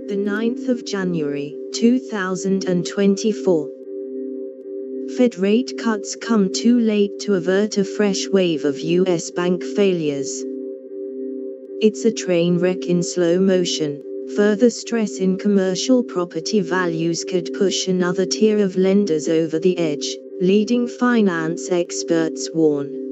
The 9th of January, 2024. Fed rate cuts come too late to avert a fresh wave of U.S. bank failures. It's a train wreck in slow motion. Further stress in commercial property values could push another tier of lenders over the edge, leading finance experts warn.